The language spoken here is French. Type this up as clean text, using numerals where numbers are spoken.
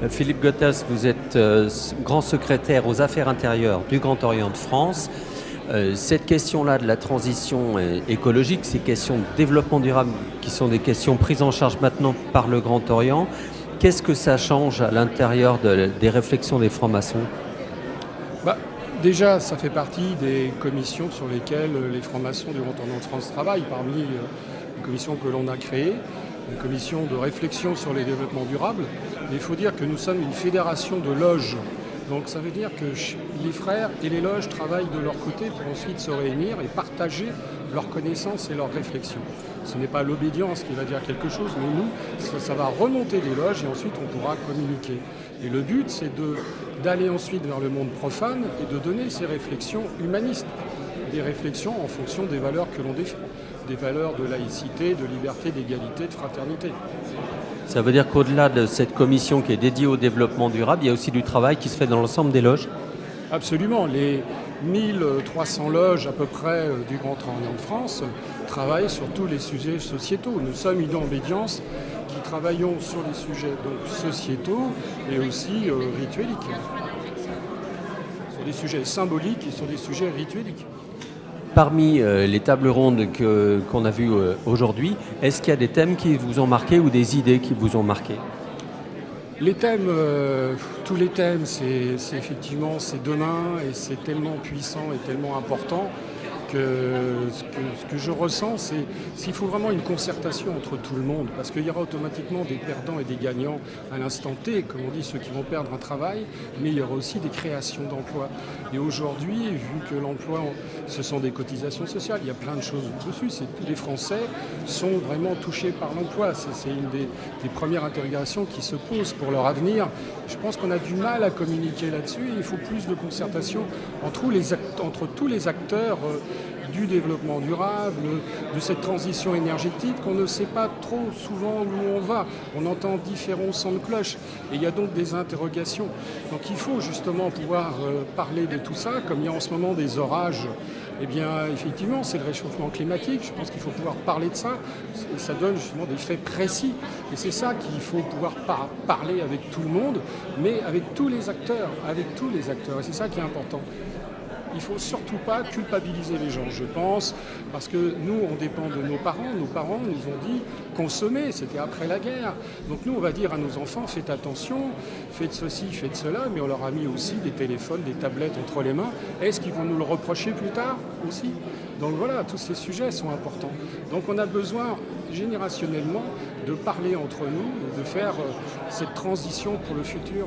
Philippe Gottas, vous êtes grand secrétaire aux affaires intérieures du Grand Orient de France. Cette question-là de la transition écologique, ces questions de développement durable qui sont des questions prises en charge maintenant par le Grand Orient, qu'est-ce que ça change à l'intérieur des réflexions des francs-maçons ? Déjà, ça fait partie des commissions sur lesquelles les francs-maçons du Grand Orient de France travaillent, parmi les commissions que l'on a créées, une commission de réflexion sur les développements durables. Mais il faut dire que nous sommes une fédération de loges. Donc ça veut dire que les frères et les loges travaillent de leur côté pour ensuite se réunir et partager leurs connaissances et leurs réflexions. Ce n'est pas l'obédience qui va dire quelque chose, mais nous, ça va remonter des loges et ensuite on pourra communiquer. Et le but, c'est d'aller ensuite vers le monde profane et de donner ces réflexions humanistes, des réflexions en fonction des valeurs que l'on défend, des valeurs de laïcité, de liberté, d'égalité, de fraternité. Ça veut dire qu'au-delà de cette commission qui est dédiée au développement durable, il y a aussi du travail qui se fait dans l'ensemble des loges ? Absolument. Les 1300 loges à peu près du Grand Orient de France travaillent sur tous les sujets sociétaux. Nous sommes une obédience qui travaillons sur les sujets donc, sociétaux et aussi ritueliques. Sur des sujets symboliques et sur des sujets ritueliques. Parmi les tables rondes qu'on a vues aujourd'hui, est-ce qu'il y a des thèmes qui vous ont marqué ou des idées qui vous ont marqué ? Les thèmes, tous les thèmes, c'est effectivement c'est demain et c'est tellement puissant et tellement important que ce que je ressens, c'est qu'il faut vraiment une concertation entre tout le monde, parce qu'il y aura automatiquement des perdants et des gagnants à l'instant T, comme on dit, ceux qui vont perdre un travail, mais il y aura aussi des créations d'emplois. Et aujourd'hui, vu que l'emploi, ce sont des cotisations sociales, il y a plein de choses dessus, les Français sont vraiment touchés par l'emploi. C'est une des premières interrogations qui se posent pour leur avenir. Je pense qu'on a du mal à communiquer là-dessus, il faut plus de concertation entre tous les acteurs du développement durable, de cette transition énergétique qu'on ne sait pas trop souvent où on va. On entend différents sons de cloche et il y a donc des interrogations. Donc il faut justement pouvoir parler de tout ça, comme il y a en ce moment des orages. Eh bien, effectivement, c'est le réchauffement climatique. Je pense qu'il faut pouvoir parler de ça. Et ça donne justement des faits précis. Et c'est ça qu'il faut pouvoir parler avec tout le monde, mais avec tous les acteurs. Et c'est ça qui est important. Il ne faut surtout pas culpabiliser les gens, je pense, parce que nous, on dépend de nos parents. Nos parents nous ont dit consommer, c'était après la guerre. Donc nous, on va dire à nos enfants, faites attention, faites ceci, faites cela, mais on leur a mis aussi des téléphones, des tablettes entre les mains. Est-ce qu'ils vont nous le reprocher plus tard aussi ? Donc voilà, tous ces sujets sont importants. Donc on a besoin, générationnellement, de parler entre nous, de faire cette transition pour le futur.